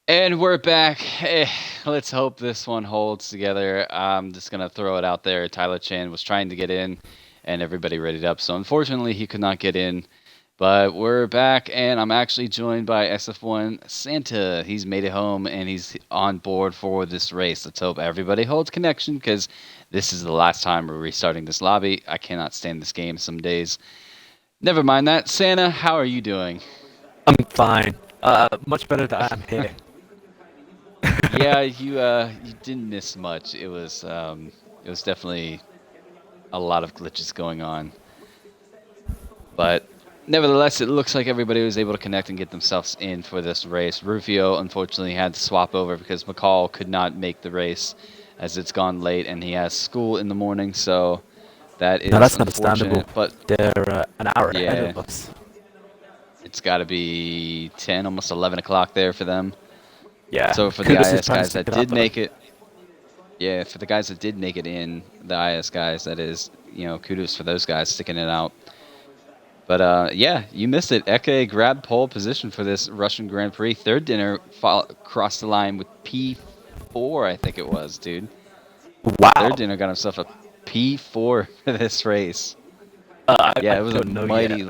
And we're back. Let's hope this one holds together. I'm just going to throw it out there. Tyler Chan was trying to get in, and everybody readied up. So unfortunately, he could not get in. But we're back, and I'm actually joined by SF1 Santa. He's made it home, and he's on board for this race. Let's hope everybody holds connection, because this is the last time we're restarting this lobby. I cannot stand this game some days. Never mind that. Santa, how are you doing? I'm fine. Much better that I'm here. Yeah, you didn't miss much. It was definitely a lot of glitches going on, but nevertheless, it looks like everybody was able to connect and get themselves in for this race. Rufio unfortunately had to swap over because McCall could not make the race as it's gone late and he has school in the morning, so that No, is that's understandable. unfortunate. But They're an hour ahead yeah, of us. it's got to be 10, almost 11 o'clock there for them. Yeah, So for the kudos is IS trying to guys stick that it out did though. make it, yeah, for the guys that did make it in, the IS guys, that is, kudos for those guys sticking it out. But yeah, you missed it. Eke grabbed pole position for this Russian Grand Prix. Third dinner crossed the line with P4, I think it was, dude. Third Wow. dinner got himself a P4 for this race. I Yeah, it was a don't know yet. mighty.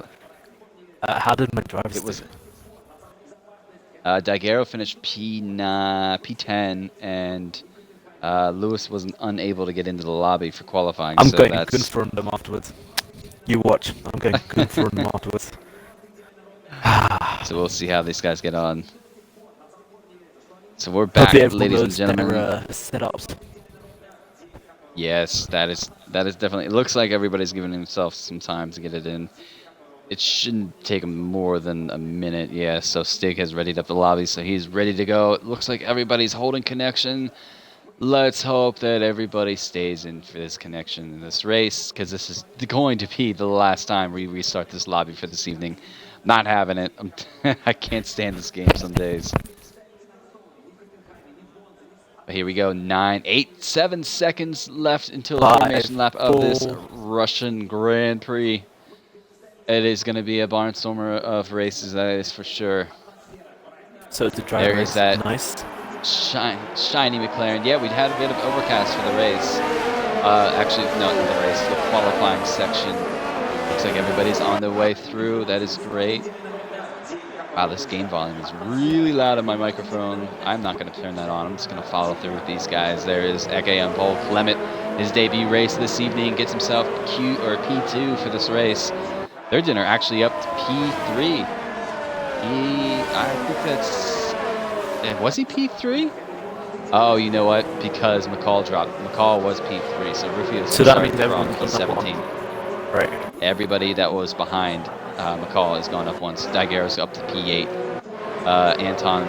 How did my drivers It do? was. Daguerre finished P9, P10, and Lewis wasn't unable to get into the lobby for qualifying. I'm So going to that's confront them afterwards. You watch. I'm going to confront them afterwards. so we'll see how these guys get on. So we're Hopefully back, everyone ladies and knows their gentlemen. setups. Yes, that is definitely. It looks like everybody's giving themselves some time to get it in. It shouldn't take them more than a minute. Yeah, so Stig has readied up the lobby, so he's ready to go. It looks like everybody's holding connection. Let's hope that everybody stays in for this connection in this race, because this is going to be the last time we restart this lobby for this evening. Not having it. I can't stand this game some days. But here we go. 9, 8, 7 seconds left until the 5, formation lap of this 4. Russian Grand Prix. It is going to be a barnstormer of races, that is for sure. So the driver There is is that nice. shiny McLaren. Yeah, we'd had a bit of overcast for the race. Actually, not the race, the qualifying section. Looks like everybody's on their way through. That is great. Wow, this game volume is really loud on my microphone. I'm not going to turn that on. I'm just going to follow through with these guys. There is Eke on pole. Clement, his debut race this evening, gets himself P2 for this race. Third dinner actually up to P3. I think that's... Was he P3? Oh, you know what? Because McCall dropped. McCall was P3, so Rufio's So that starting means from everyone's on that P17. one. Right. Everybody that was behind McCall has gone up once. Daguerre's up to P8. Anton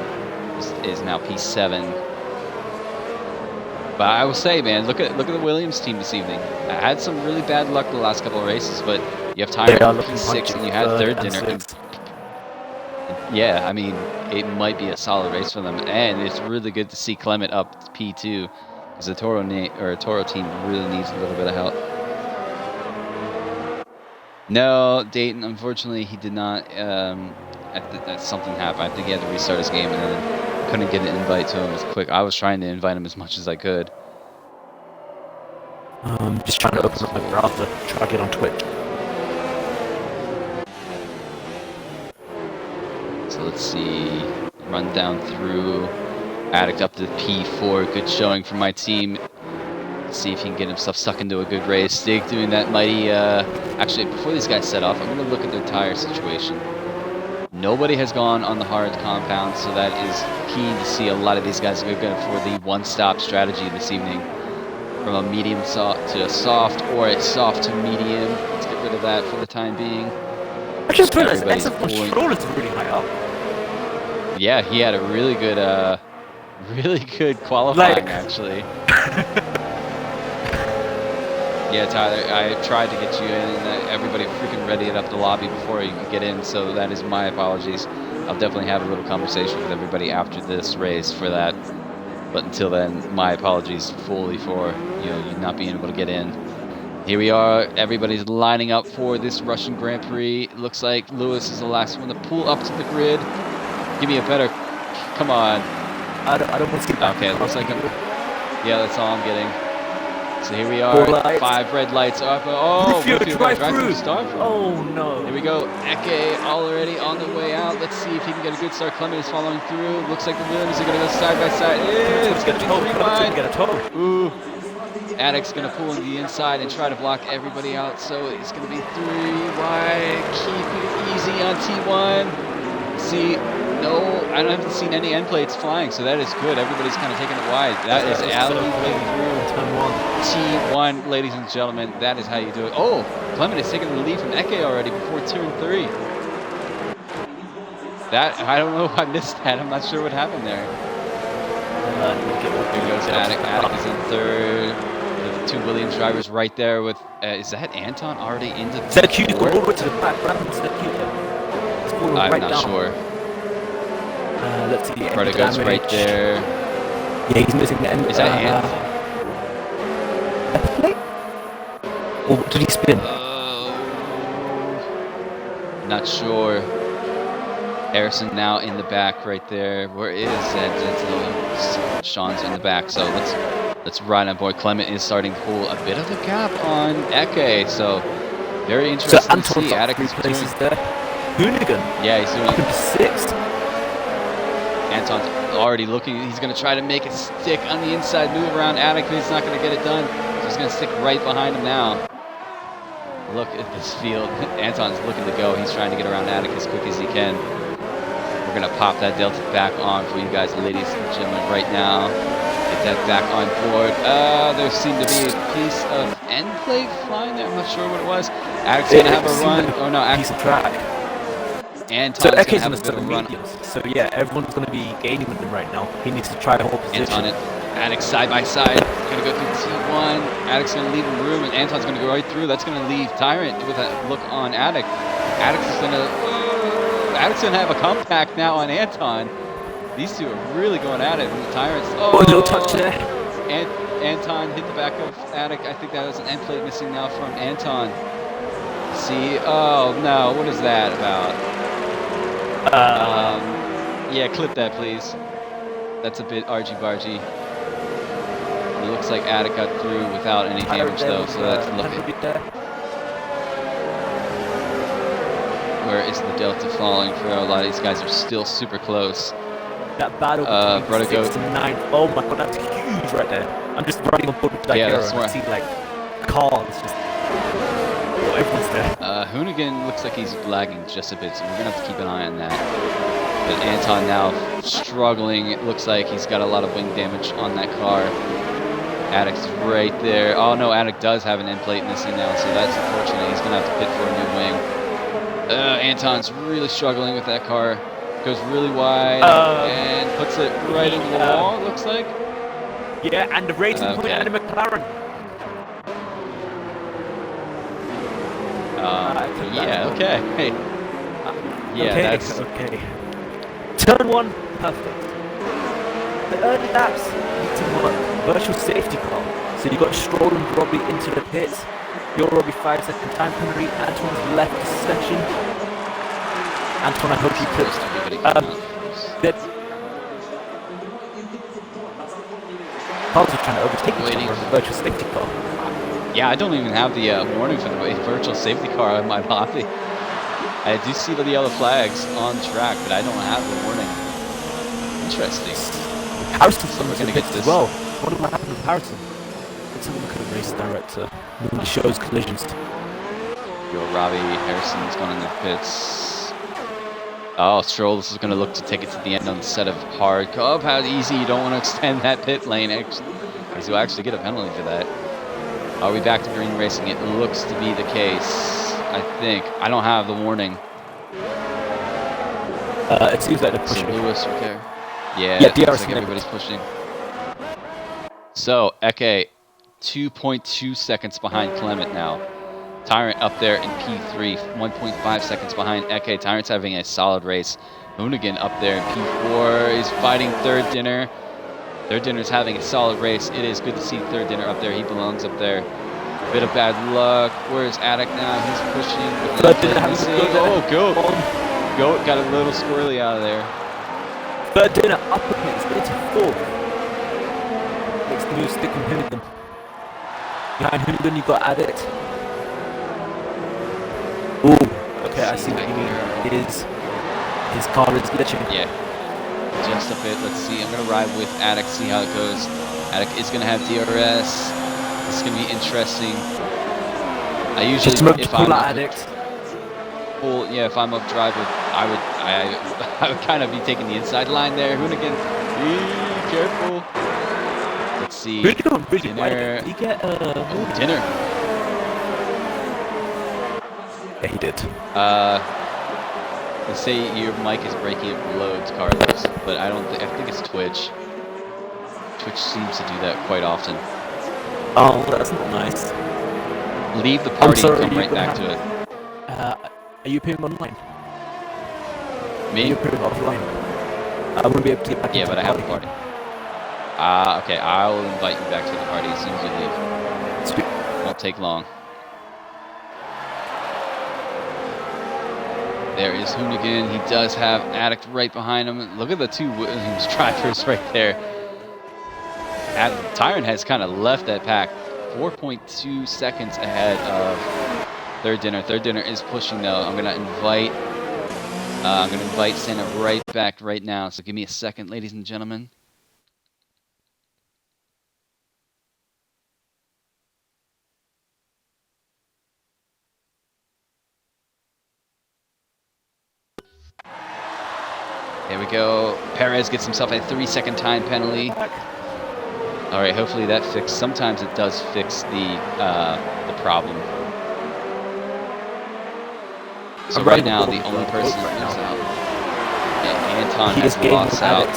is now P7. But I will say, man, look at the Williams team this evening. I had some really bad luck the last couple of races, but you have Tyler in P6 and you had third dinner. And yeah, I mean, it might be a solid race for them, and it's really good to see Clement up to P2 because the Toro team really needs a little bit of help. No, Dayton, unfortunately, he did not. Something happened. I think he had to restart his game and then couldn't get an invite to him as quick. I was trying to invite him as much as I could. Just trying to open up my browser, try to get on Twitch. So let's see. Run down through. Addict up to P4. Good showing from my team. See if he can get himself stuck into a good race. Stig doing that mighty... Actually, before these guys set off, I'm going to look at their tire situation. Nobody has gone on the hard compound, so that is key to see. A lot of these guys are going for the one-stop strategy this evening. From a medium to a soft, or a soft to medium. Let's get rid of that for the time being. I just realized SF1 Stroll is really high up. Yeah, he had a really good qualifying, actually. Yeah, Tyler, I tried to get you in, and everybody freaking readied up the lobby before you could get in, so that is my apologies. I'll definitely have a little conversation with everybody after this race for that. But until then, my apologies fully for you not being able to get in. Here we are. Everybody's lining up for this Russian Grand Prix. Looks like Lewis is the last one to pull up to the grid. Give me a better... Come on. I don't want to get back. Okay, it looks like yeah, that's all I'm getting. So here we Four are, lights. 5 red lights up. Oh, Rufio, drive drive through through. start. Oh no. Here we go. Eke already on the way out. Let's see if he can get a good start. Clement is following through. Looks like the Williams are going to go side by side. It's going to be 3 wide. Get a toe. Ooh. Attic's going to pull in the inside and try to block everybody out. So it's going to be 3 wide. Keep it easy on T1. See, no, I haven't seen any end plates flying, so that is good. Everybody's kind of taking it wide. That is alleyway through T1, ladies and gentlemen. That is how you do it. Oh, Clement is taking the lead from Eke already before turn 3. That, I don't know if I missed that. I'm not sure what happened there. Here goes Attic. Attic is in 3rd. The 2 Williams drivers right there with, is that Anton already into the ZQ, go all the way to the back. I'm not sure. Let's see. Vertigo's right there. Yeah, he's missing the end. Is that Ant? Or did he spin? Not sure. Harrison now in the back right there. Where is that? Sean's in the back. So let's ride on board. Clement is starting to pull a bit of a gap on Eke. So very interesting to see. Attic is places there. Hoonigan. Yeah, he's doing up into 6th. Anton's already looking. He's going to try to make it stick on the inside, move around Attic, but he's not going to get it done. So he's going to stick right behind him now. Look at this field. Anton's looking to go. He's trying to get around Attic as quick as he can. We're going to pop that Delta back on for you guys, ladies and gentlemen, right now. Get that back on board. There seemed to be a piece of end plate flying there. I'm not sure what it was. Attic's going to have a run. Oh, no, piece of track. Anton's so going to have a bit of a run. So yeah, everyone's going to be gaining with him right now. He needs to try to hold position. Anton it. Attic side by side. Going to go through T1. Attic's going to leave him room, and Anton's going to go right through. That's going to leave Tyrant with a look on Attic. Attic's going to have a comeback now on Anton. These two are really going at it. And Tyrant's a little touch there. Anton hit the back of Attic. I think that was an end plate missing now from Anton. See, oh no, what is that about? Yeah, clip that, please. That's a bit argy-bargy. It looks like Attic got through without any damage, though, so that's looking. Where is the Delta falling for a lot of these guys are still super close. That battle between 6 to 9. Oh my god, that's huge right there. I'm just running on board with that hero and I see like cars just... Oh, everyone's there. Hoonigan looks like he's lagging just a bit, so we're going to have to keep an eye on that. But Anton now struggling. It looks like he's got a lot of wing damage on that car. Attic's right there. Oh no, Attic does have an end plate missing now, so that's unfortunate. He's going to have to pit for a new wing. Anton's really struggling with that car. Goes really wide and puts it right into the wall, it looks like. Yeah, and the racing point and the McLaren. Yeah, okay. Hey. Yeah, okay, that's... Okay. Turn 1, perfect. The early laps need to work. Virtual safety car. So you got Stroll and Robbie into the pits. Your Robbie 5-second time penalty. Anton's left the section. Anton, I hope you put that. Cars are trying to overtake each other on the virtual safety car. Yeah, I don't even have the warning for the virtual safety car on my lobby. I do see the yellow flags on track, but I don't have the warning. Interesting. Harrison's so we're gonna get this. Well, what will happen with Harrison? Let's have a look at the race director. It shows collisions. Yo, Robbie Harrison's going in the pits. Oh, Stroll is going to look to take it to the end on the set of hard. Oh, how easy. You don't want to extend that pit lane. Because you'll actually get a penalty for that. Are we back to green racing? It looks to be the case, I think. I don't have the warning. It seems like they're pushing. Lewis right there. Yeah, it looks like everybody's pushing. So, Eke, 2.2 seconds behind Clement now. Tyrant up there in P3, 1.5 seconds behind Eke. Tyrant's having a solid race. Hoonigan up there in P4 is fighting Third Dinner. Third Dinner's having a solid race. It is good to see Third Dinner up there. He belongs up there. Bit of bad luck. Where's Attic now? He's pushing. Oh, Goat. Goat got a little squirrely out of there. Third Dinner up against it. into 4th. Makes the move stick with Hoonigan. Behind Hoonigan, you've got Addict. Ooh, okay, I see what you mean. His car is glitching. Yeah, just a bit. Let's see. I'm going to ride with Addict, see how it goes. Addict is going to have DRS. This is going to be interesting. I usually, if I'm Addict. Yeah, if I'm up driver, I would kind of be taking the inside line there. Hoonigan, be careful. Let's see. Hoonigan really Dinner. Did he get Dinner. Yeah, he did. They say your mic is breaking up loads, Carlos, but I don't. I think it's Twitch. Twitch seems to do that quite often. Oh, that's not nice. Leave the party and come right back to it. Are you appearing online? Me? Are you appearing offline? I won't be able to get back. Yeah, but I have the party. Okay. I'll invite you back to the party as soon as you leave. Sweet. Won't take long. There is Hoonigan. He does have Addict right behind him. Look at the two Williams drivers right there. Tyrant has kind of left that pack. 4.2 seconds ahead of Third Dinner. Third Dinner is pushing though. I'm gonna invite Santa right back right now. So give me a second, ladies and gentlemen. There we go. Perez gets himself a 3-second time penalty. All right, hopefully that fixed. Sometimes it does fix the problem. So right now, the only person who's out. Yeah, Anton has lost out.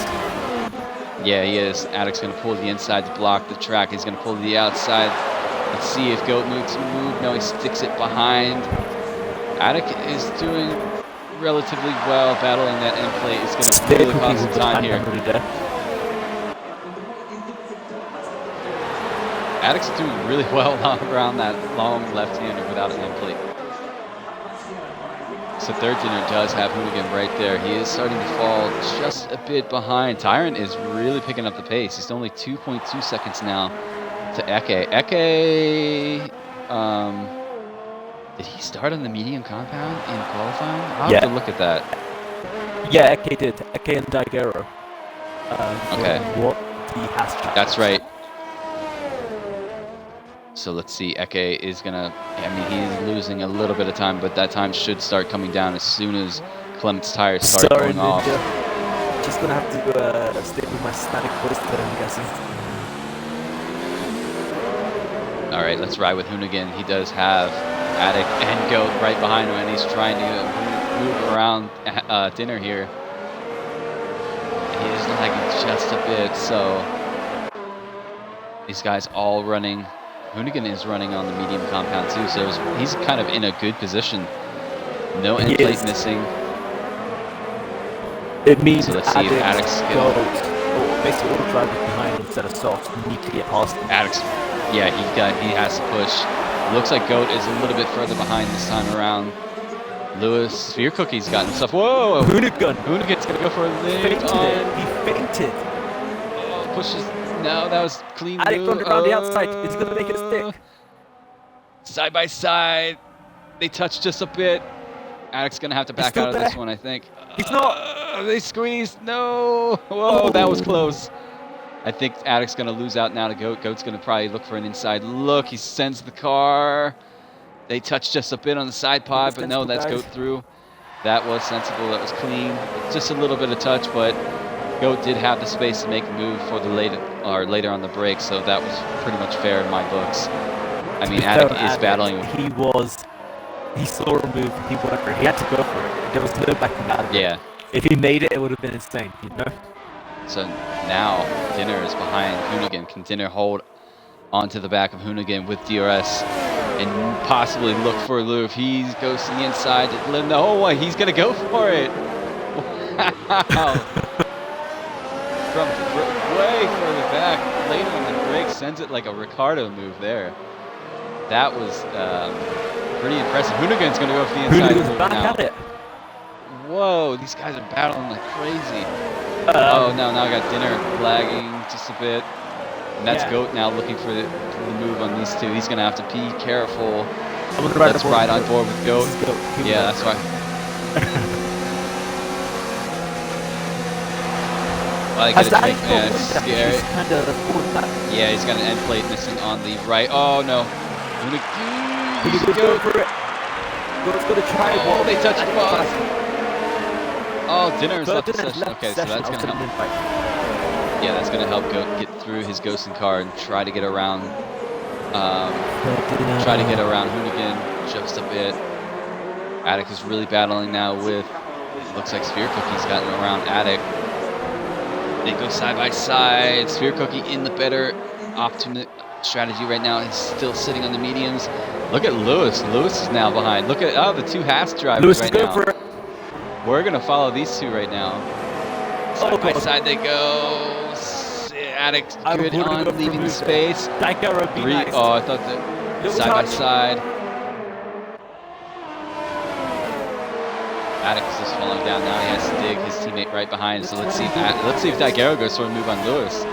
Yeah, he is. Addict's going to pull the inside to block the track. He's going to pull the outside. Let's see if Goat moves to move. No, he sticks it behind. Addict is doing relatively well, battling that end plate. It's going to really cost some time here. Addict's doing really well around that long left-hander without an end plate. So Third Dinner does have Hoonigan right there. He is starting to fall just a bit behind. Tyrant is really picking up the pace. He's only 2.2 seconds now to Eke. Eke, did he start on the medium compound in qualifying? I'll have to look at that. Yeah, Eke did. Eke and Daigero. Okay. What he has to. That's right. So let's see, Eke is gonna, I mean, he's losing a little bit of time, but that time should start coming down as soon as Clement's tires start going off. Just gonna have to stick with my static voice there, I'm guessing. All right, let's ride with Hoonigan. He does have Addict and Goat right behind him, and he's trying to move around Dinner here. He is lagging just a bit, so these guys all running. Hoonigan is running on the medium compound too, so he's kind of in a good position. No end plate missing. It means so let's see if Addict's basically all the drivers behind him instead of soft need to get past him. Addict's, yeah, he has to push. Looks like Goat is a little bit further behind this time around. Lewis, Sphere Cookie's got himself. Whoa! Hoonigan's gonna go for a lead. He fainted. Oh, pushes. No, that was clean. Addict around the outside. It's going to make it stick. Side by side. They touch just a bit. Addict's going to have to back out of this one, I think. He's not. They squeezed. No. Whoa, that was close. I think Addict's going to lose out now to Goat. Goat's going to probably look for an inside look. He sends the car. They touch just a bit on the side pod, but no, that's Goat through. That was sensible. That was clean. Just a little bit of touch, but Goat did have the space to make a move for the later on the break, so that was pretty much fair in my books. I mean, Addict is battling. He saw a move, he went for it. He had to go for it. There was no backing out of it. Yeah. If he made it, it would have been insane, you know? So now Dinner is behind Hoonigan. Can Dinner hold onto the back of Hoonigan with DRS and possibly look for a loop? He goes to the inside to let him know. Oh, he's going to go for it. Wow. From way further back, later in the break, sends it like a Ricardo move there. That was pretty impressive. Hoonigan's going to go for the inside. Hoonigan's back at it. Whoa, these guys are battling like crazy. Oh no, now I got Dinner lagging just a bit. And that's Yeah. Goat now looking for the move on these two. He's gonna have to be careful. I'm gonna ride Let's ride on board with Goat. This is Goat. Here we Yeah, go. that's why. I Has gotta that take, man, it's scary. He's kind of pulling back. Yeah, he's got an end plate missing on the right. Oh no. He's gonna go for it. Goat's gonna try it. Oh, they touched the ball. Oh, Dinner's Goat left the Dinner's session. left Okay, so session. that's I was gonna help. gonna invite. Yeah, that's gonna help Goat get through his ghosting car and try to get around. Try to get around Hoonigan just a bit. Attic is really battling now with. Looks like Sphere Cookie's gotten around Attic. They go side by side. Sphere Cookie in the better optimum strategy right now. He's still sitting on the mediums. Look at Lewis. Lewis is now behind. Look at the two Haas drivers Lewis right is now. going for it. We're gonna follow these two right now. Side by side they go. Attic good on leaving the space. Three. Nice. Oh, I thought that side by side. Attic is just falling down now. He has Stig, his teammate, right behind. So let's see if Daguerre goes for a move on Lewis.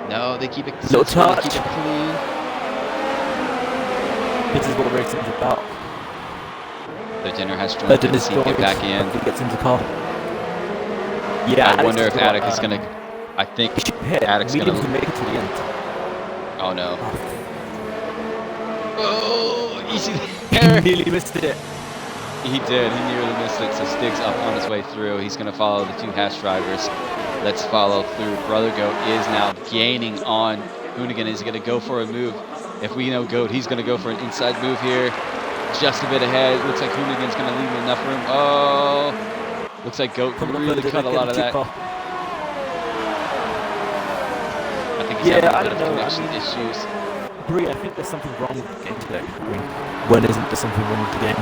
No, they keep it. No touch. Keep it clean. This is what racing's about. The Dinner has joined the team. Get back in. He gets in the car. Yeah. I wonder if Attic is gonna. I think Attic's gonna make it to the end. Oh no. Oh, easy He there. nearly missed it. He did. He nearly missed it. So Stig's up on his way through. He's going to follow the two Haas drivers. Let's follow through. Brother Goat is now gaining on Hoonigan. Is he going to go for a move? If we know Goat, he's going to go for an inside move here. Just a bit ahead. Looks like Hoonigan's going to leave him enough room. Oh, looks like Goat really cut a lot of that. I think he's having a bit of connection issues. Prix, I think there's something wrong with the game today. When isn't there something wrong with the game?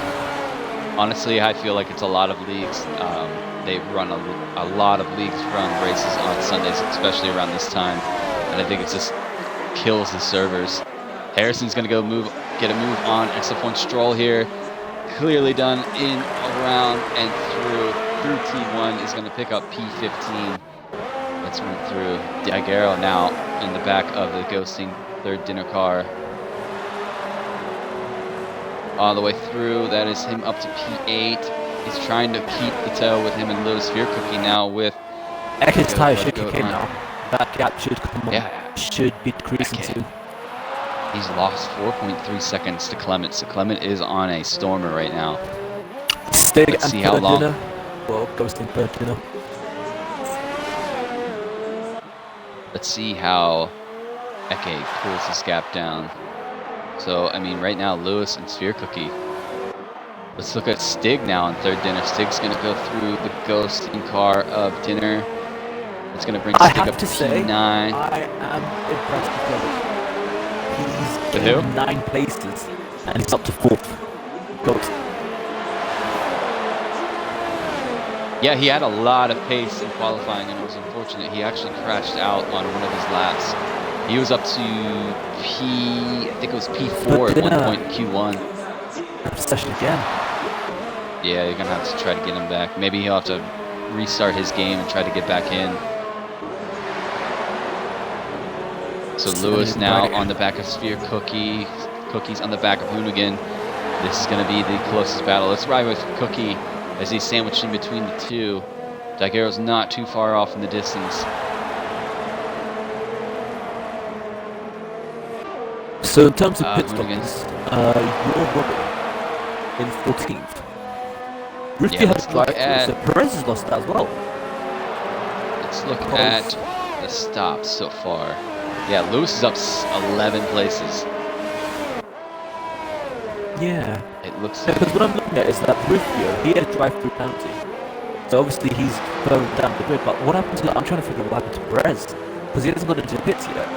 Honestly, I feel like it's a lot of leagues. They run a lot of leagues run races on Sundays, especially around this time, and I think it just kills the servers. Harrison's gonna go get a move on SF1 Stroll here. Clearly done in, around, and through T1 is gonna pick up P15. Let's run through. Daguerre now in the back of the ghosting third Dinner car. All the way through, that is him up to P8. He's trying to keep the tail with him and Lewis. Sphere Cookie now with... Ekke's tire should kick in now. That gap should come Yeah. Should be decreasing too. He's lost 4.3 seconds to Clement. So Clement is on a stormer right now. Stig Let's and see how long. Dinner. Well, ghosting third Dinner. Let's see how Eke pulls this gap down. So, I mean, right now, Lewis and Sphere Cookie. Let's look at Stig now on third Dinner. Stig's going to go through the ghosting car of Dinner. It's going to bring Stig up to P9. I am impressed with Goat. He's gained 9 places, and he's up to 4th. Goat. Yeah, he had a lot of pace in qualifying, and it was unfortunate. He actually crashed out on one of his laps. He was up to I think it was P4 at one point in Q1. Session again. Yeah, you're going to have to try to get him back. Maybe he'll have to restart his game and try to get back in. So Lewis now on the back of Sphere Cookie. Cookie's on the back of Hoonigan. This is going to be the closest battle. Let's ride with Cookie as he's sandwiched in between the two. Daguerre's not too far off in the distance. So in terms of pit stops, you're Robert in 14th. Rifty has so Perez has lost that as well. Let's look at the stops so far. Yeah, Lewis is up 11 places. Yeah. It looks like... Because what I'm looking at is that Rufio, he had a drive-through penalty. So obviously he's further down the grid, but what happened to... I'm trying to figure out what happened to Perez. Because he hasn't got into the pits yet.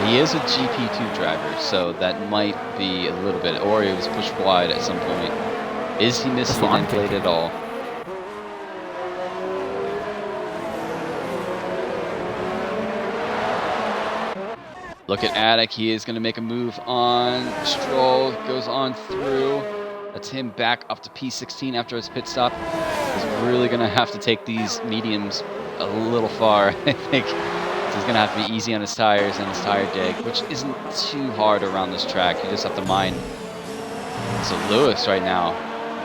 He is a GP2 driver, so that might be a little bit... Or he was pushed wide at some point. Is he missing an end plate at all? Look at Attic. He is going to make a move on Stroll. Goes on through. That's him back up to P16 after his pit stop. He's really going to have to take these mediums a little far, I think. He's going to have to be easy on his tires and his tire dig, which isn't too hard around this track. You just have to mind. So Lewis right now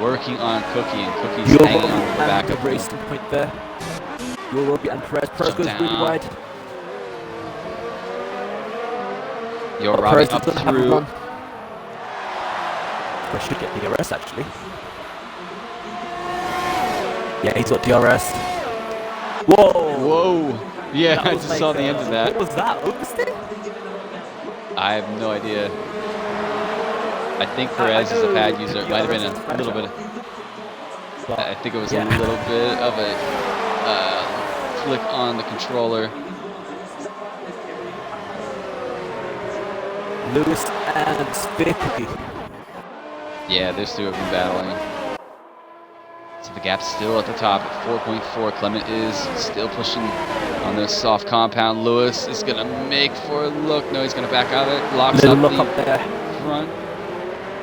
working on Cookie, and Cookie's hanging on the back of racing point there. Robbie and Perez. Perez goes really wide. Robbie up through. I should get DRS actually. Yeah, he's got DRS. Whoa! Whoa! Yeah, I just saw the end of that. What was that? Oversteer? I have no idea. I think Perez is a pad user. It might have been a little bit. I think it was a little bit of a flick on the controller. Lewis and Spiffy. Yeah, those two have been battling. So the gap's still at the top at 4.4. Clement is still pushing on this soft compound. Lewis is going to make for a look. No, he's going to back out of it. Locks up the up there. Front.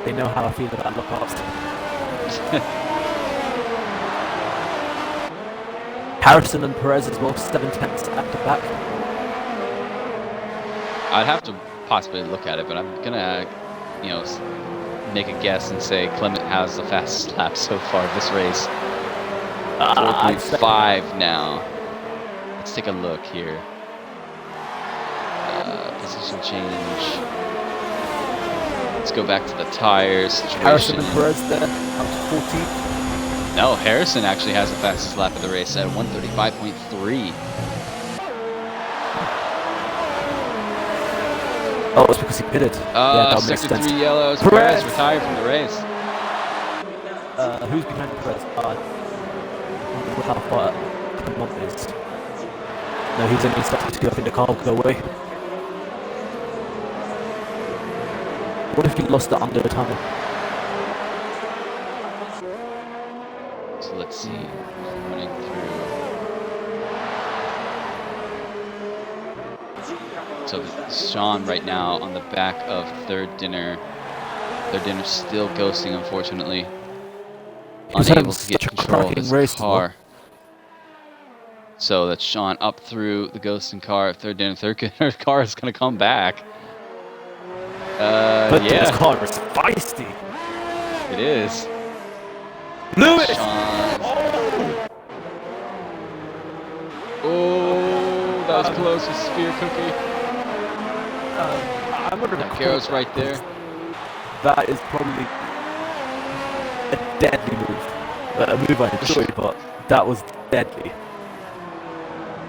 They know how I feel about lockouts. Harrison and Perez as well, 7 tenths at the back. I'd have to possibly look at it, but I'm gonna, make a guess and say Clement has the fastest lap so far this race. 4.5 now. Let's take a look here. Position change. Let's go back to the tires situation. Harrison and Perez there, up to 14. No, Harrison actually has the fastest lap of the race at 135.3. Oh, it's because he pitted. Sector 3 yellows. Perez retired from the race. Who's behind Perez? With how far Clement is. No, he's only starting to go. I think the car will go away. What if he lost it under the tunnel? So let's see. Running through. So Sean right now on the back of third dinner. Third dinner still ghosting, unfortunately. Unable to get control of his car. So that's Sean up through the ghosting car of third dinner. Third dinner car is going to come back. But this car is feisty. It is. Lewis! Oh, that was close with Spear Cookie. I'm wondering if Caro's right there. That is probably a deadly move. A move I enjoy, but that was deadly.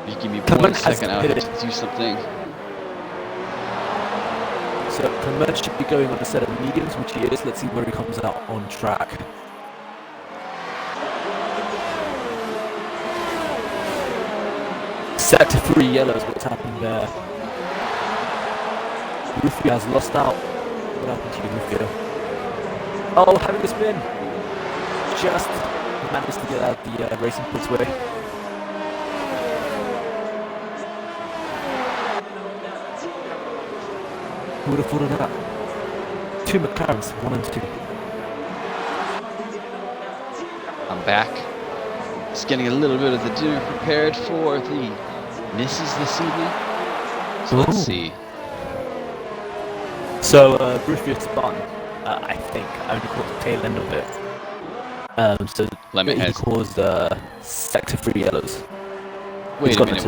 You give me 1 second, I'll have to do something. So Clement should be going on a set of mediums, which he is. Let's see where he comes out on track. Sector 3 yellows, what's happening there? Rufio has lost out. What happened to you, Rufio? Oh, having a spin. Just managed to get out the racing points way. Who would have thought of that? 2 McLarens, 1 and 2. I'm back. Just getting a little bit of the dinner prepared for the misses this evening. So let's see. So Rufio spun, I think. I only caught the tail end of it. So he caused sector 3 yellows. Wait a minute.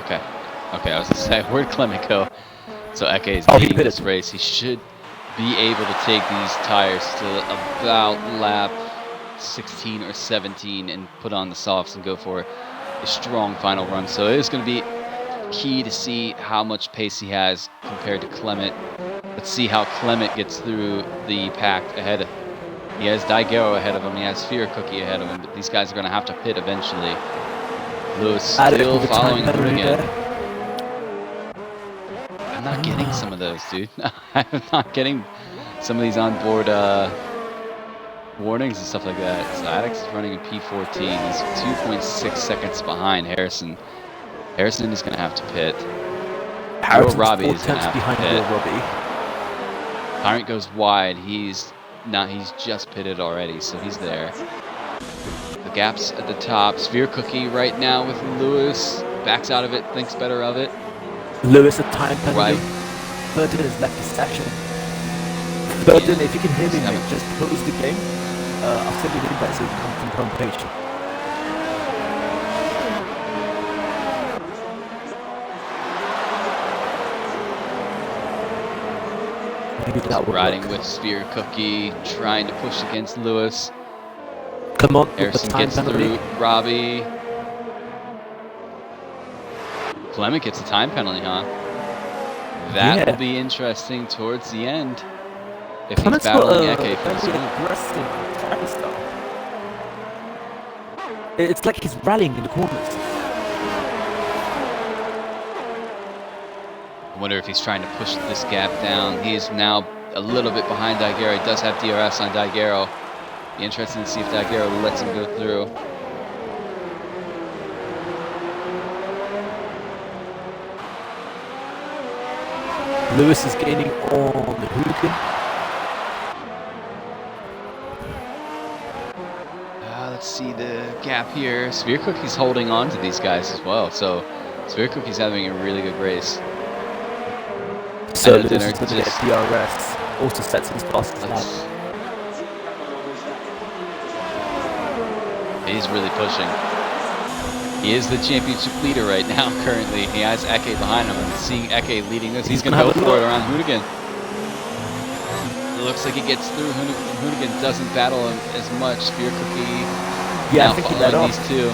Okay, I was gonna say, where'd Clement go? So Eke is leading this race. He should be able to take these tires to about lap 16 or 17 and put on the softs and go for a strong final run. So it is going to be key to see how much pace he has compared to Clement. Let's see how Clement gets through the pack ahead. He has Daigero ahead of him. He has Fear Cookie ahead of him. But these guys are going to have to pit eventually. Lewis still following through again. I'm not getting some of those, dude. I'm not getting some of these onboard warnings and stuff like that. So Addict's running a P14. He's 2.6 seconds behind Harrison. Harrison is going to have to pit. Harrison's Robbie 4 is gonna tenths have to behind pit. your Robbie. Tyrant goes wide. He's just pitted already, so he's there. The gap's at the top. Sphere Cookie right now with Lewis. Backs out of it, thinks better of it. Lewis a time penalty. Right. Burton has left the session. Burton, if you can hear me, He's mate, just close the game. I'll send you an invite so you can come from the home page. Maybe that would Riding work. with Sphere Cookie, trying to push against Lewis. Come on, Harrison the time gets penalty. through Robbie. Clement gets a time penalty, huh? That Yeah. will be interesting towards the end. If Clement's he's got battling a Eke for his very win. aggressive driving style. It's like he's rallying in the corners. I wonder if he's trying to push this gap down. He is now a little bit behind Daiguero. He does have DRS on Daiguero. Be interesting to see if Daiguero lets him go through. Lewis is gaining on the hooligan. Let's see the gap here. Sphere Cookie's holding on to these guys as well. So Sphere Cookie's having a really good race. So And Lewis dinner is going to just- get DRS. Also sets his fastest lap. He's really pushing. He is the championship leader right now, currently. He has Eke behind him, and seeing Eke leading this, he's going to go for it around Hoonigan. It looks like he gets through. Hoonigan doesn't battle him as much. Sphere Cookie Yeah, now I think he let following off. these two.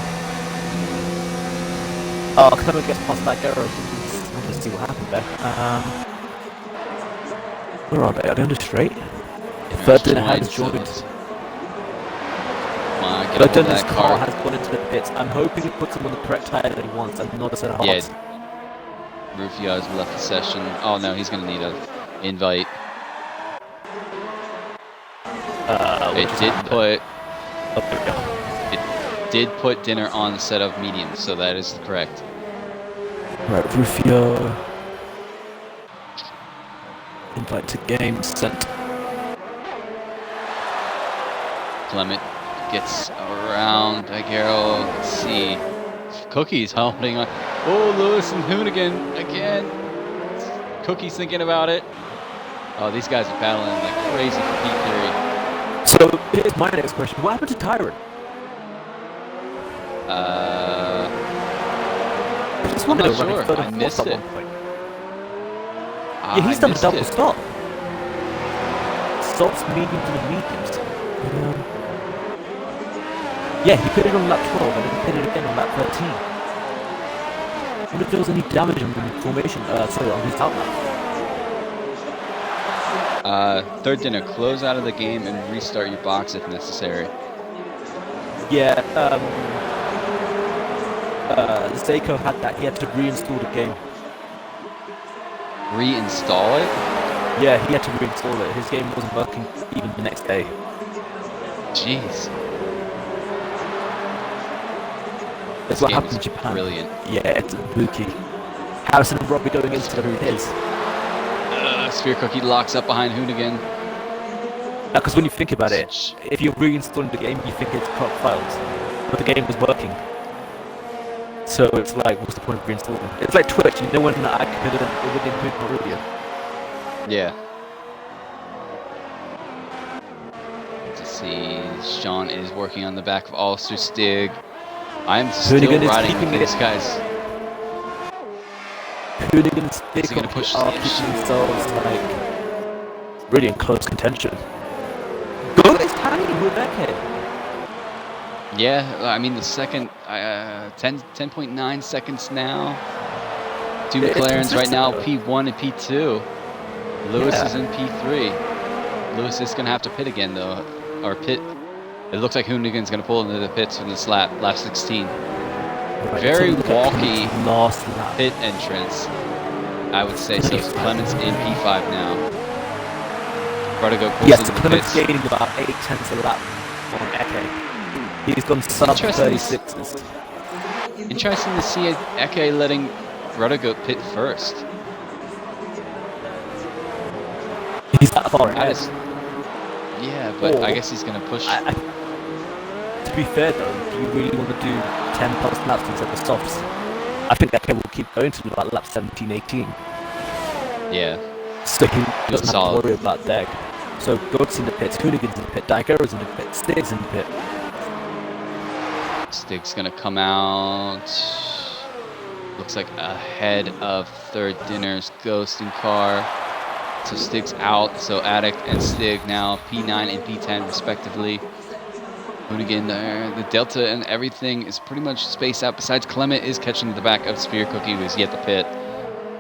Oh, Clement gets past that arrow. We'll just see what happened there. Where are they? Are they on the straight? Burton has joined. Come on, get up Burton, on his that car car. has gone into the pits. I'm hoping he puts him on the correct tire that he wants and not a set of Yeah. hards. Rufio has left the session. Oh no, he's going to need an invite. It did put dinner on the set of medium, so that is correct. Right, Rufio. Invite to game sent. Clement gets around Daiguero. Let's see. Cookie's holding on. Oh, Lewis and Hoonigan again. Cookie's thinking about it. Oh, these guys are battling like crazy for P3. So here's my next question: what happened to Tyrant? I just I'm wanted not to run sure. it third I and missed fourth at it. one point. Yeah, he's done a double stop. Softs, mediums, and mediums. Yeah, he pitted on lap 12 and then pitted again on lap 13. I wonder if there was any damage on the formation, sorry, on his outlap. Third dinner, close out of the game and restart your box if necessary. Yeah, Seiko had that. He had to reinstall the game. Reinstall it? Yeah, he had to reinstall it. His game wasn't working even the next day. Jeez. That's what happened in Japan. Brilliant. Yeah, it's Buki. Harrison and Robbie going into the pits. Sphere Cookie locks up behind Hoonigan. Because when you think about it, if you're reinstalling the game, you think it's corrupt files. But the game was working. So it's like, what's the point of reinstalling? It's like Twitch, you know when I committed it within Twitch earlier. Yeah. Let's see. Sean is working on the back of Ulster Stig. I'm still Hoonigan is riding keeping with these it. guys. Hoonigan and Is Stick he gonna push are the keeping edge? themselves like really in close contention. Go is tiny with that kid. Yeah, I mean the second, 10.9 seconds now. Two Yeah, it's McLarens right now, consistent, P1 and P2. Lewis Yeah. is in P3. Lewis is going to have to pit again though, or pit. It looks like Hoonigan's going to pull into the pits in this lap 16. Right, Very so look at walky Clement's last lap. pit entrance, I would say. So Clement's in P5 now. Vertigo pulls Yes, into the Clement's pits. gaining about 8/10 a lap on Eke. He's gone sub Interesting. 36s. Interesting to see Eke letting Vertigo pit first. that far That ahead. is, yeah, but Or- I guess he's gonna push. To be fair though, do you really want to do 10 post laps instead of softs? I think Eke will keep going to about lap 17, 18. Yeah, So he He's doesn't have solid. to worry about Deg. So Goat's in the pits, Hoonigan's in the pit, Daigero's in the pit, Stig's in the pit. Stig's gonna come out. Looks like ahead of third dinner's Ghost and Car. So Stig's out. So Addict and Stig now P9 and P10 respectively. Hoonigan there, the Delta and everything is pretty much spaced out. Besides Clement is catching the back of Spear Cookie, who's yet to pit.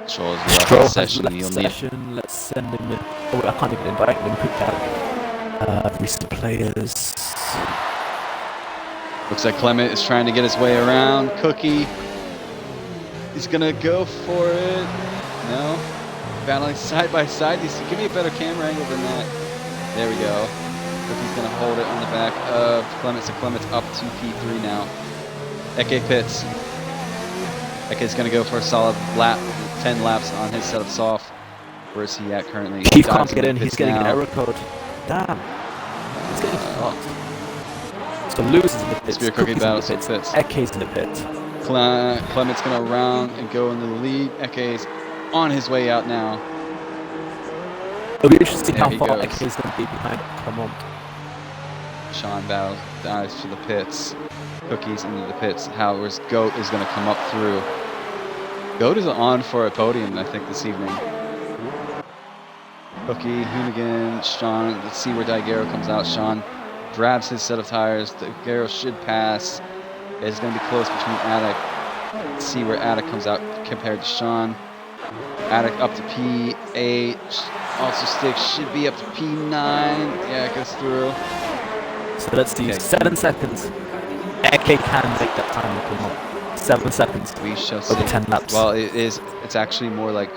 Stroll has left the session. You'll need. Let's send him in. Oh, wait, I can't even invite him. Quick recent players. Looks like Clement is trying to get his way around. Cookie. He's gonna go for it. No. Battling side by side. Give me a better camera angle than that. There we go. Cookie's gonna hold it on the back of Clement. So Clement's up to P3 now. Eke pits. Eke's gonna go for a solid lap, 10 laps on his set of soft. Where's he at currently? He can't get in. He's getting an now. error code. Damn. He's getting fucked. So Lewis is in the pits. Spear Cookie Cookie's battles in the pits. Eke's in the pit. Clement's gonna round and go in the lead. Eke's on his way out now. It'll be interesting There how he far goes. Eke is going to be behind Clement. Sean battles, dives to the pits. Cookie's into the pits. Howard's Goat is gonna come up through. Goat is on for a podium, I think, this evening. Cookie, Hoonigan, Sean. Let's see where Daigero comes out. Sean grabs his set of tires. Daigero should pass. It's going to be close between Attic. Let's see where Attic comes out compared to Sean. Attic up to P8. Also Stick should be up to P9. Yeah, it goes through. So let's see. Okay. 7 seconds. Eke can make that time with Clement. 7 seconds. We shall see. Over 10 laps. Well, it's actually more like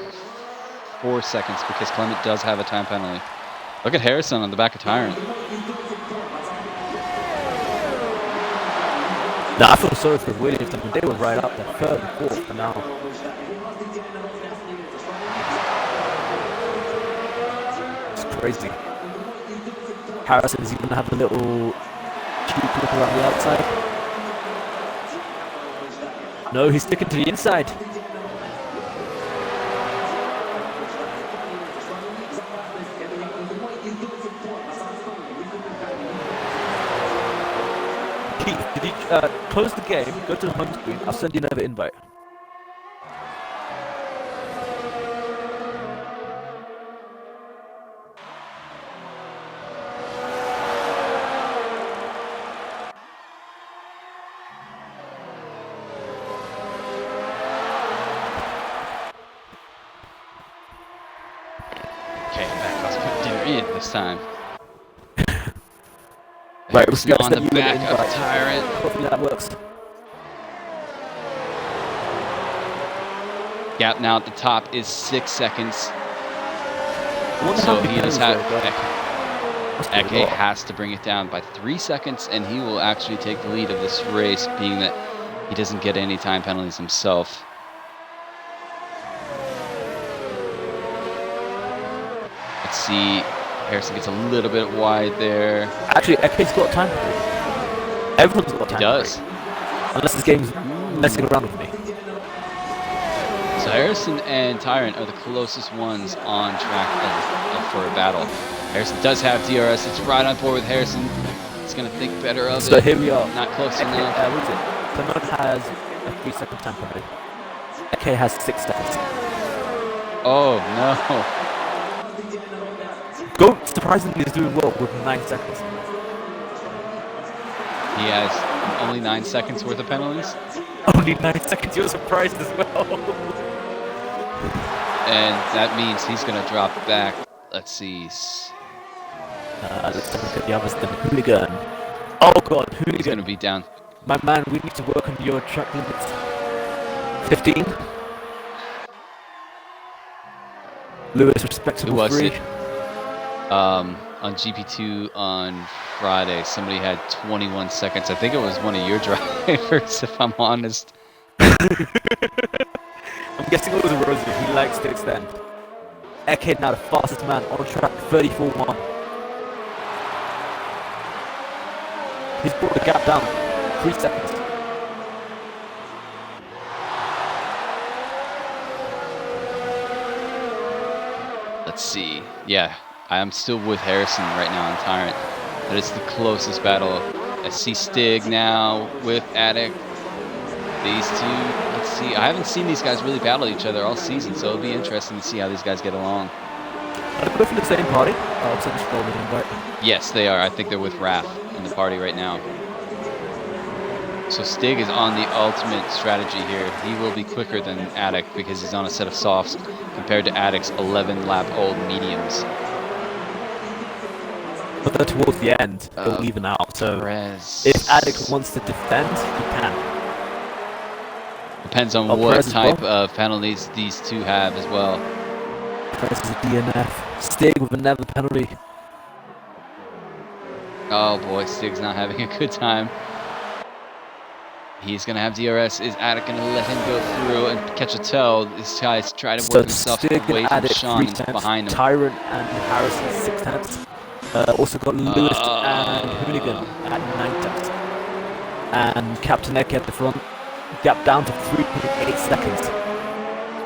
4 seconds because Clement does have a time penalty. Look at Harrison on the back of Tyrant. Now, I feel sorry for Williams. I mean, they were right up there, 3rd and 4th for now. It's crazy. Harrison's even have a little cheap look around the outside. No, he's sticking to the inside. Keith, did you close the game, go to the home screen, I'll send you another invite. Okay, back. Let's put dinner in this time. Right, Harrison on the back of Tyrant. Hopefully that works. Gap now at the top is 6 seconds. So So he does have Eke has to bring it down by 3 seconds, and he will actually take the lead of this race, being that he doesn't get any time penalties himself. Let's see. Harrison gets a little bit wide there. Actually, Eke's got time. Everyone's got time. He does. Unless this game's messing around with me. So Harrison and Tyrant are the closest ones on track for a battle. Harrison does have DRS. It's right on board with Harrison. He's going to think better of it. So here we are. Not close Eke, enough. what is it? Clement has a 3-second time penalty. Eke has 6 seconds. Oh, no. Goat surprisingly is doing well with 9 seconds. He has only 9 seconds worth of penalties. Only 9 seconds, you're surprised as well. And that means he's going to drop back. Let's see. Let's look at the others then. Hoonigan. Oh god, He's going to Hoonigan. be down. My man, we need to work on your track limits. 15. Lewis, respectable Who was 3. it? On GP2 on Friday, somebody had 21 seconds. I think it was one of your drivers, if I'm honest. I'm guessing it was a Rosie. He likes to extend. Eke now the fastest man on track, 34.1. He's brought the gap down, 3 seconds. Let's see. Yeah, I'm still with Harrison right now on Tyrant. That is the closest battle. I see Stig now with Attic. These two, let's see. I haven't seen these guys really battle each other all season, so it'll be interesting to see how these guys get along. Are they both in the same party? Oh, I'm scrolling invite. Yes, they are. I think they're with Raph in the party right now. So Stig is on the ultimate strategy here. He will be quicker than Attic because he's on a set of softs compared to Attic's 11-lap-old mediums. But then towards the end, it'll even out. So Perez. if Attic wants to defend, he can. Depends on what type of penalties these two have as well. Perez is a DNF. Stig with another penalty. Oh boy, Stig's not having a good time. He's going to have DRS. Is Attic going to let him go through and catch a toe? This guy's trying to work himself away from Sean behind him. Tyrant and Harrison 6 tenths. Also got Lewis and Hoonigan at 9 tenths. And Captain Eke at the front. Gap down to 3.8 seconds.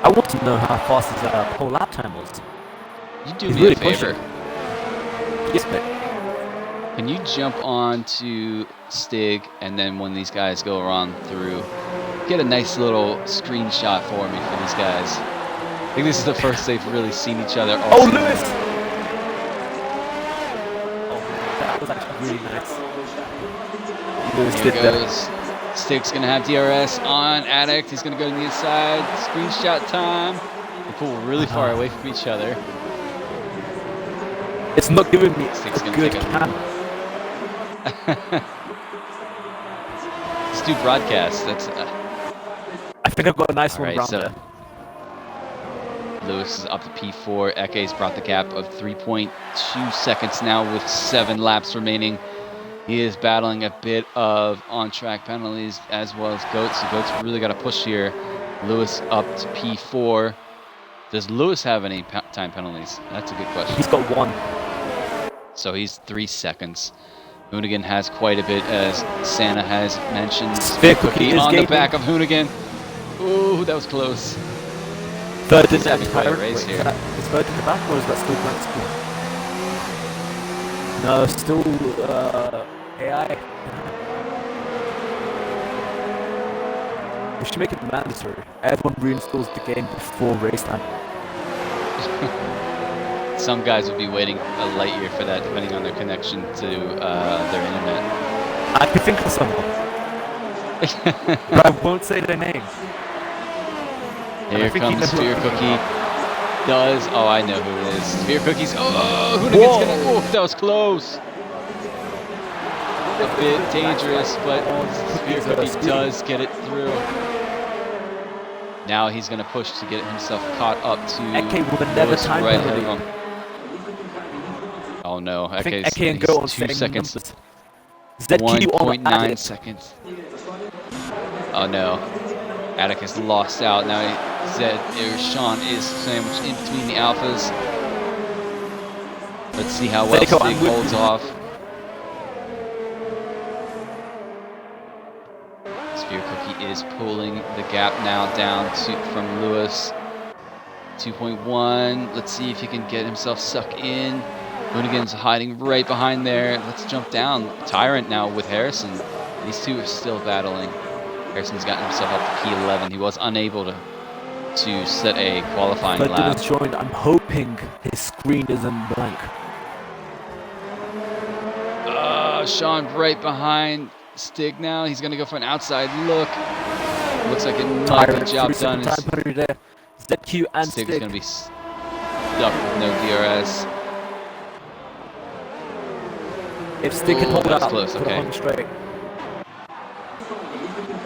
I want to know how fast his whole lap time was. You do me a favor. Yes, mate. Can you jump on to Stig, and then when these guys go around through, get a nice little screenshot for me for these guys. I think this is the first they've really seen each other all season. Lewis! Oh, that was actually really nice. Lewis Here goes. Stig's going to have DRS on Addict. He's going to go to the inside. Screenshot time. They pull really far away from each other. It's not giving me Stig's a good cam. Let's do broadcast. That's. I think I've got a nice one around so there. Lewis is up to P4. Eke's brought the gap of 3.2 seconds now with 7 laps remaining. He is battling a bit of on-track penalties as well as Goats. So Goats really got to push here. Lewis up to P4. Does Lewis have any time penalties? That's a good question. He's got 1. So he's 3 seconds. Hoonigan has quite a bit, as Santa has mentioned. Sphere Cookie on the back of Hoonigan. Ooh, that was close. Third in having quite a race here. Is third in the back, or is that still Grant School? No, still AI. We should make it mandatory. Everyone reinstalls the game before race time. Some guys would be waiting a light year for that, depending on their connection to their internet. I can think of someone, but I won't say their name. Here comes Sphere Cookie. Oh, I know who it is. Sphere Cookie's. Oh, Hoonigan's gonna. Oh, that was close. A bit dangerous, but Sphere Cookie does get it through. Now he's gonna push to get himself caught up to Lewis right ahead of him. Oh no, Eke's 2 seconds. 1.9 seconds. Oh no. Attic is lost out. Now Sean is sandwiched in between the alphas. Let's see how well Stig holds off. Sphere Cookie is pulling the gap now down from Lewis. 2.1. Let's see if he can get himself sucked in. Hoonigan's hiding right behind there. Let's jump down. Tyrant now with Harrison. These two are still battling. Harrison's gotten himself up to P11. He was unable to set a qualifying lap. Joined. I'm hoping his screen isn't blank. Sean right behind Stig now. He's going to go for an outside look. Looks like another job done. ZQ and Stig's going to be stuck with no DRS. If Stig can hold out, close. Okay. Straight.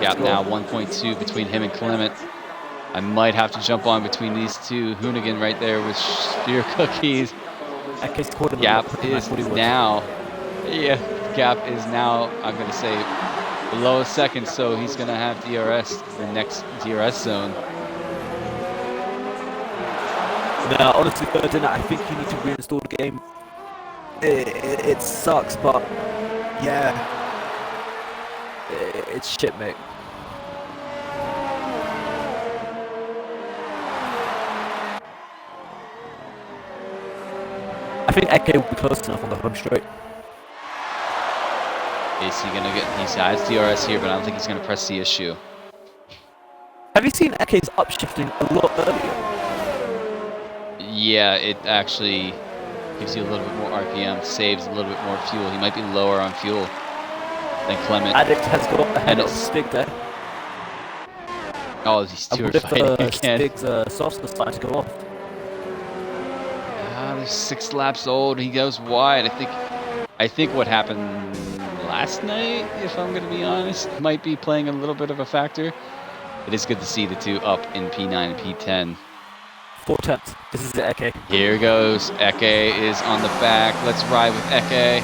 Gap now 1.2 between him and Clement. I might have to jump on between these two. Hoonigan right there with Sphere Cookies. Gap is now. Yeah, Gap is now, I'm going to say, below a second, so he's going to have DRS, the next DRS zone. No, honestly, Ferdinand, I think you need to reinstall the game. It sucks, but yeah, it's shit, mate. I think Eke will be close enough on the home straight. Is he gonna get? He has DRS here, but I don't think he's gonna press the issue. Have you seen Eke's upshifting a lot earlier? Yeah, it actually gives you a little bit more RPM, saves a little bit more fuel. He might be lower on fuel than Clement. Addict has got ahead of Stig there. Oh, these two are if fighting again. Stig's softs are starting to go off. They're 6 laps old. He goes wide. I think what happened last night, if I'm going to be honest, might be playing a little bit of a factor. It is good to see the two up in P9 and P10. 4 tenths. This is Eke. Here goes. Eke is on the back. Let's ride with Eke.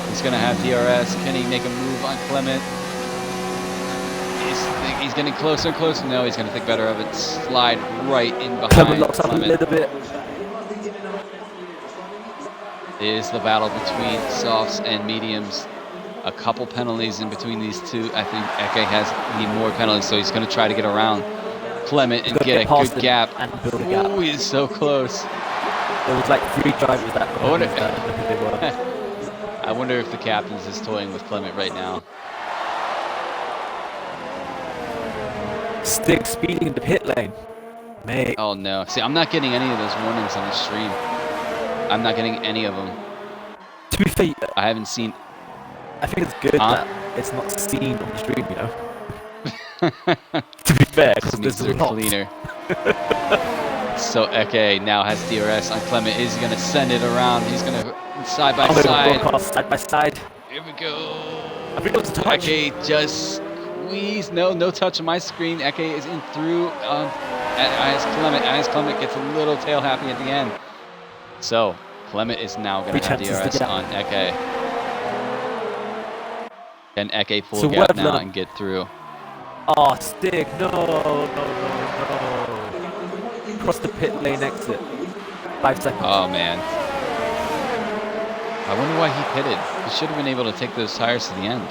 He's going to have DRS. Can he make a move on Clement? He's getting closer and closer. No, he's going to think better of it. Slide right in behind Clement locks up a little bit. Is the battle between softs and mediums. A couple penalties in between these two. I think Eke need more penalties, so he's going to try to get around Clement and get a good gap. Oh, he's so close. There was like 3 drivers that got they were. I wonder if the captain's is toying with Clement right now. Stig speeding in the pit lane. Mate. Oh no. See, I'm not getting any of those warnings on the stream. I'm not getting any of them. To be fair, I haven't seen... I think it's good that it's not seen on the stream, you know? To be fair, because there's a lot. Cleaner. So Eke now has DRS on Clement. Is he going to send it around? He's going to side by side. Side by side. Here we go. I think it was a touch. Eke just squeezed. No touch on my screen. Eke is in through as Clement gets a little tail happy at the end. So Clement is now going to have DRS on Eke. Can Eke pull a gap now and get through? Oh, Stig, no. Cross the pit lane exit. 5 seconds. Oh, man. I wonder why he pitted. He should have been able to take those tires to the end.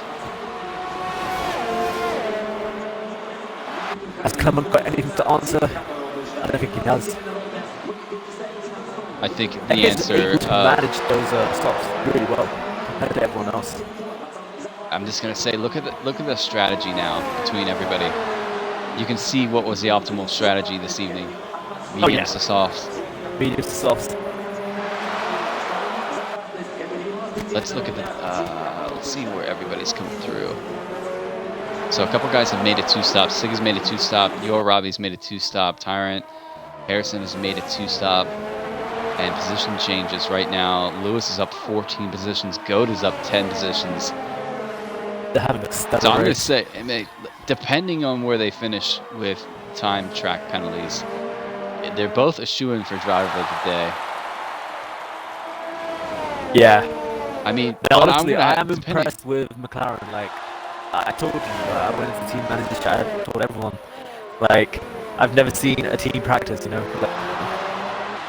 Has Clement got anything to answer? I don't think he does. I think the answer... able to manage those stops really well compared to everyone else. I'm just gonna say, look at the strategy now between everybody. You can see what was the optimal strategy this evening. Mediums to softs. Mediums to softs. Let's look at the. Let's see where everybody's coming through. So a couple guys have made it 2 stops. Sig has made it 2 stop. Robbie's made it 2 stop. Tyrant, Harrison has made it 2 stop. And position changes right now. Lewis is up 14 positions. Goat is up 10 positions. They're having a stellar So I'm going to say, depending on where they finish with time track penalties, they're both a shoo-in for driver of the day. Yeah. I mean, honestly, I am impressed with McLaren. Like, I told you, I went into the team manager's chat, I told everyone, like, I've never seen a team practice, you know.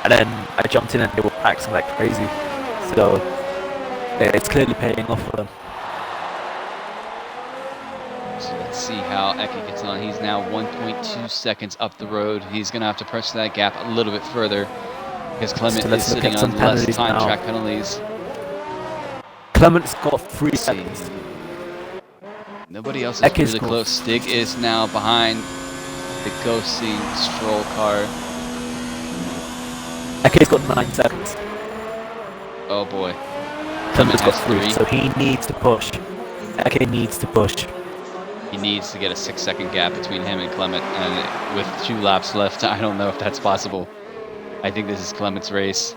And then I jumped in and they were practicing like crazy. So, it's clearly paying off for them. So let's see how Eke gets on. He's now 1.2 seconds up the road. He's going to have to press that gap a little bit further because Clement is sitting on less time track penalties. Clement's got 3 seconds. Nobody else is really close. Stig is now behind the ghosting Stroll car. Eke's got 9 seconds. Oh boy. Clement's got 3, so he needs to push. Eke needs to push. He needs to get a 6-second gap between him and Clement, and with 2 laps left, I don't know if that's possible. I think this is Clement's race,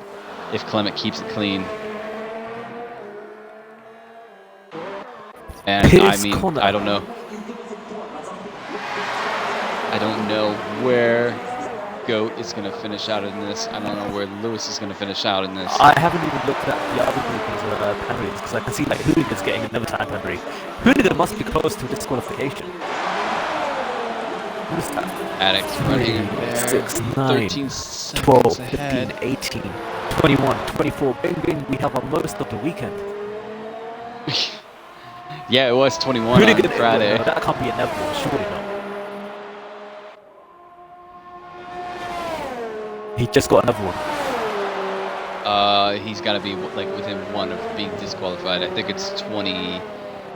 if Clement keeps it clean. And I mean, I don't know. I don't know where Goat is going to finish out in this. I don't know where Lewis is going to finish out in this. I haven't even looked at the other group's penalties because I can see like Hoonigan's getting another time penalty. Hoonigan must be close to disqualification. Who's that? Addict's running 3, there. 6, 9, 13 12, seconds 15, ahead. 18, 21, 24. Bing, bing. We have our most of the weekend. Yeah, it was 21 on Friday. No, that can't be inevitable. Surely not. He just got another one. He's got to be like within one of being disqualified. I think it's 20.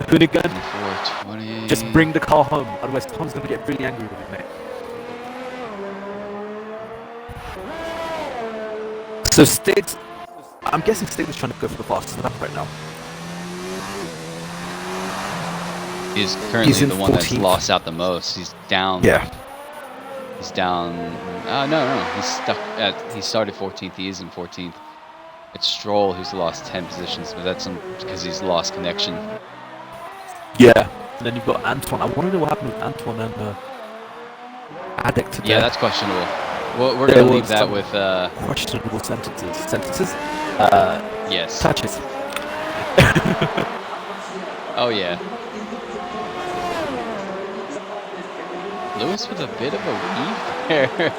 Hoonigan, 24, 20. just bring the car home. Otherwise, Tom's going to get really angry with me, mate. So Stiggs, I'm guessing Stiggs is trying to go for the fastest lap right now. He's currently the one 14th. that's lost out the most. He's down. Yeah. He's down. No. He's stuck at. He started 14th. He is in 14th. It's Stroll who's lost 10 positions, but that's because he's lost connection. Yeah. And then you've got Antoine. I want to know what happened with Antoine and Addict today. Yeah, that's questionable. Well, we're going to leave that with questionable sentences. Yes. Touches. Oh yeah. Lewis with a bit of a weave there.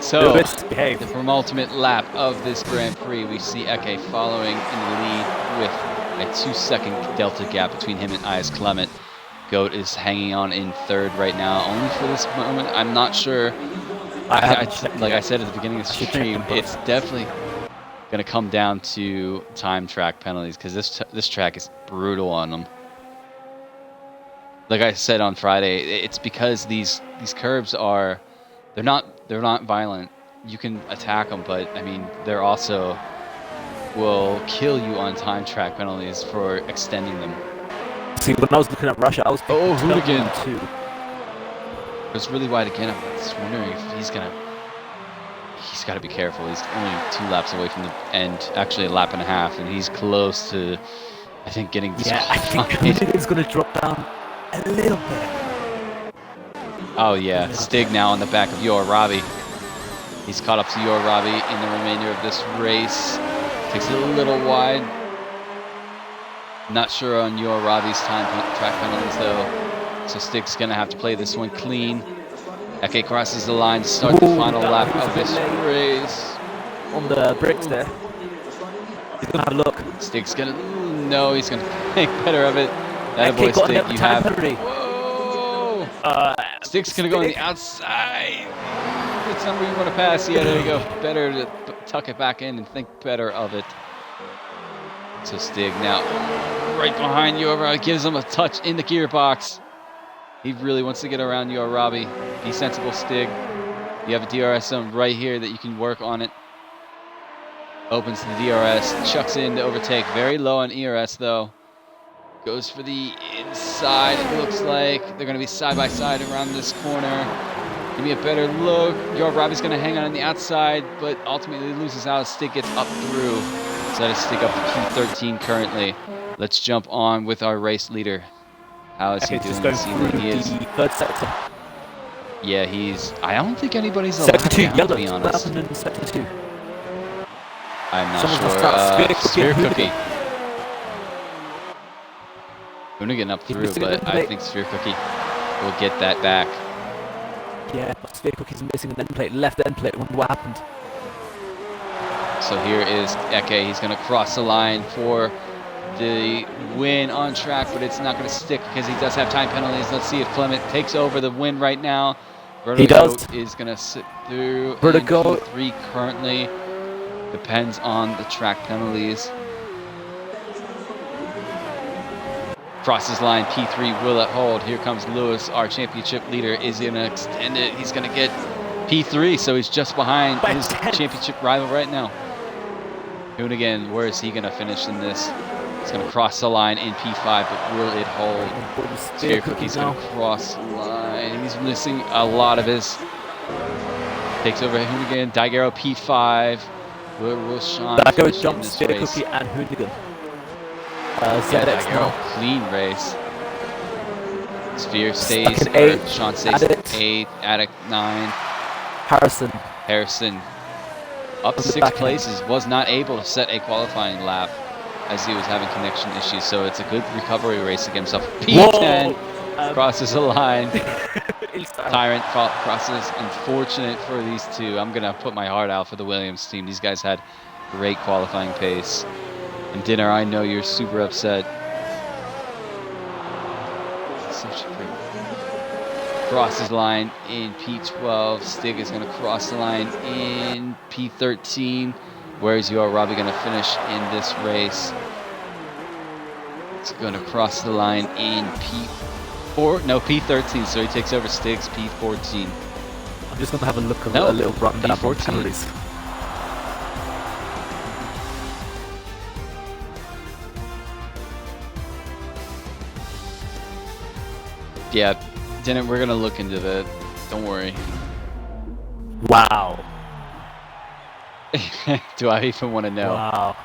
So, Lewis, behave. the penultimate lap of this Grand Prix, we see Eke following in the lead with a 2-second delta gap between him and Ias Clement. Goat is hanging on in third right now, only for this moment. I'm not sure. Like I said at the beginning of the stream, it's definitely going to come down to time track penalties because this track is brutal on them. Like I said on Friday, it's because these curbs are they're not violent. You can attack them, but I mean they're also will kill you on time track penalties for extending them. See, when I was looking at Russia, I was thinking hooligan too. It's really wide again. I'm just wondering if he's got to be careful. He's only 2 laps away from the end, actually a lap and a half, and he's close to, I think, getting disqualified. Yeah, I think he's going to drop down a little bit. Oh yeah, Stig now on the back of Yor Robbie. He's caught up to Yor Robbie in the remainder of this race. Takes it a little wide. Not sure on Yor Robbie's time track penalties though. So Stig's gonna have to play this one clean. Eke crosses the line to start the final lap of this race. On the brakes there. He's gonna have a look. Stig's gonna, no, he's gonna make better of it. That boy Stig, you have. Whoa! Stig's gonna go on the outside. It's not where you want to pass. Yeah, there you go. Better to tuck it back in and think better of it. So Stig now right behind Yor, gives him a touch in the gearbox. He really wants to get around Yor Robbie. Be sensible, Stig. You have a DRS zone right here that you can work on it. Opens the DRS, chucks in to overtake. Very low on ERS though. Goes for the inside. It looks like they're going to be side by side around this corner. Give me a better look. Yor Robbie's going to hang on the outside, but ultimately loses out. Stig gets up through. So that is Stig up to P13 currently. Let's jump on with our race leader. How is he doing this evening? He is. Third sector. Yeah, he's. I don't think anybody's allowed to be honest. In sector 2. I'm not sure. Sphere Cookie. Hoonigan up through, but I think Sphere Cookie will get that back. Yeah, but Sphere Cookie's missing an end plate, left end plate. Wonder what happened. So here is Eke. He's going to cross the line for the win on track, but it's not going to stick because he does have time penalties. Let's see if Clement takes over the win right now. Vertigo is going to sit through. Vertigo 3 currently. Depends on the track penalties. Crosses line, P3, will it hold? Here comes Lewis, our championship leader. Is he going to extend it? He's going to get P3, so he's just behind his championship rival right now. Hoonigan, where is he going to finish in this? He's going to cross the line in P5, but will it hold? Sphere Cookie's going to cross the line. He's missing a lot of his. Takes over Hoonigan. Daigero P5. Will Sean finish in this race? Cookie and Hoonigan. Daigero, clean race. Sphere stays, Sean stays 8, Addict 9. Harrison up 6 places, was not able to set a qualifying lap as he was having connection issues, so it's a good recovery race to get himself P10. Crosses the line. He's fine. Tyrant crosses. Unfortunate for these two. I'm going to put my heart out for the Williams team. These guys had great qualifying pace. And Dinner, I know you're super upset. Such a great. Crosses line in P12. Stig is going to cross the line in P13. Where's your Robbie going to finish in this race? It's going to cross the line in P13. So he takes over Stig's P14. I'm just going to have a look at a little rundown of penalties. Yeah, Dinner, we're going to look into that. Don't worry. Wow. Do I even want to know? Wow.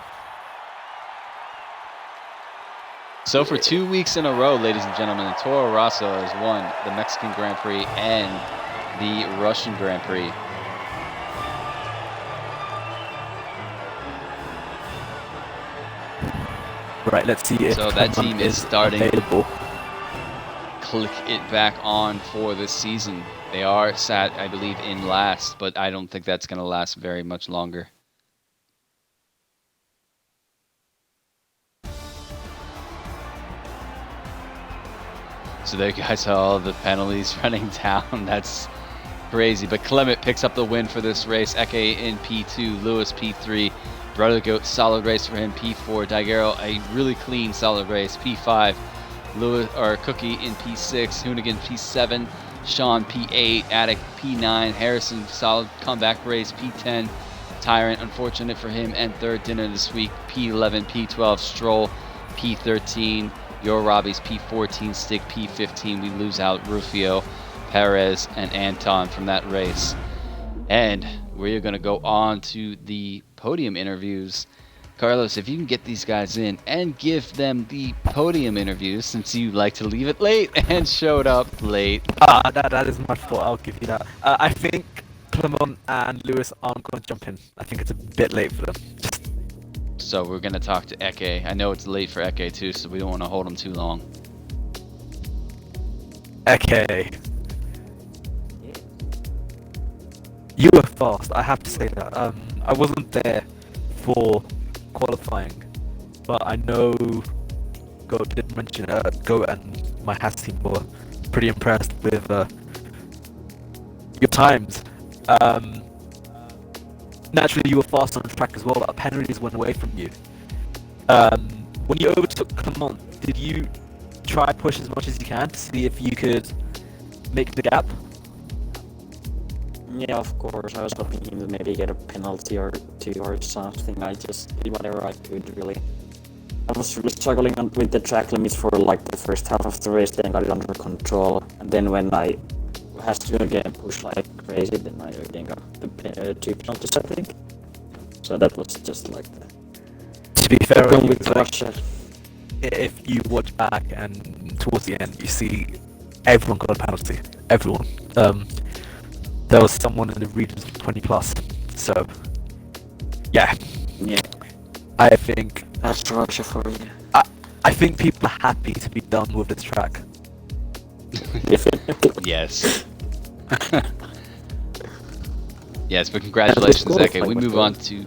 So for 2 weeks in a row, ladies and gentlemen, Toro Rosso has won the Mexican Grand Prix and the Russian Grand Prix. Right, let's see if so that team is starting available. Click it back on for this season. They are sat, I believe, in last, but I don't think that's going to last very much longer. So there you guys saw all the penalties running down. That's crazy. But Clement picks up the win for this race. Eke in P2, Lewis P3. Brother Goat, solid race for him. P4. Daguerre, a really clean, solid race. P5. Cookie in P6. Hoonigan P7. Sean P8. Attic P9. Harrison, solid comeback race. P10. Tyrant, unfortunate for him. And third dinner this week. P11. P12. Stroll. P13. Your Robbie's P14, Stig P15. We lose out Rufio, Perez, and Anton from that race. And we're going to go on to the podium interviews. Carlos, if you can get these guys in and give them the podium interviews, since you like to leave it late and showed up late. That is my fault. I'll give you that. I think Clement and Lewis aren't going to jump in. I think it's a bit late for them. So we're going to talk to Eke. I know it's late for Eke too, so we don't want to hold him too long. Eke. You were fast, I have to say that. I wasn't there for qualifying, but I know Goat did mention Goat and my Haas team were pretty impressed with your times. Naturally, you were fast on the track as well, but penalties went away from you. When you overtook Clement, did you try push as much as you can to see if you could make the gap? Yeah, of course. I was hoping to maybe get a penalty or two or something. I just did whatever I could, really. I was really struggling with the track limits for like the first half of the race, then got it under control. And then when I had to again push like crazy, then I again got the 2 penalties, I think. So that was just like that. To be fair, with Russia. If you watch back and towards the end, you see everyone got a penalty. Everyone. There was someone in the regions of 20 plus. So, yeah. Yeah. I think That's Russia for you. I think people are happy to be done with this track. Yes. Yes, but congratulations, Eke. We move on to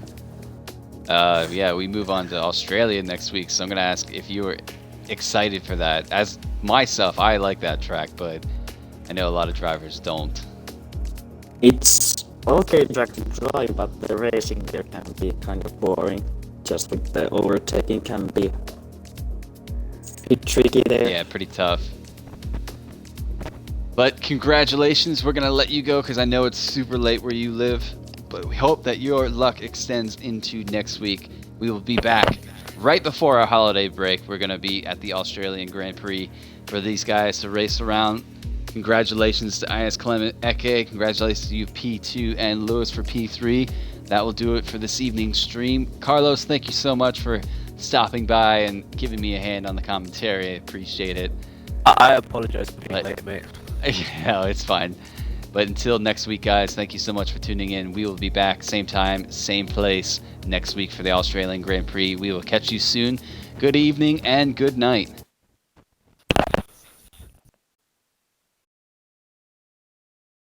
we move on to Australia next week. So I'm gonna ask if you were excited for that. As myself, I like that track, but I know a lot of drivers don't. It's okay track to drive, but the racing there can be kind of boring. Just with the overtaking can be a bit tricky there. Yeah, pretty tough. But congratulations, we're going to let you go because I know it's super late where you live. But we hope that your luck extends into next week. We will be back right before our holiday break. We're going to be at the Australian Grand Prix for these guys to race around. Congratulations to IS Clement Eke. Congratulations to you, P2, and Lewis for P3. That will do it for this evening's stream. Carlos, thank you so much for stopping by and giving me a hand on the commentary. I appreciate it. I apologize for being late, mate. No, it's fine. But until next week, guys, thank you so much for tuning in. We will be back same time, same place next week for the Australian Grand Prix. We will catch you soon. Good evening and good night.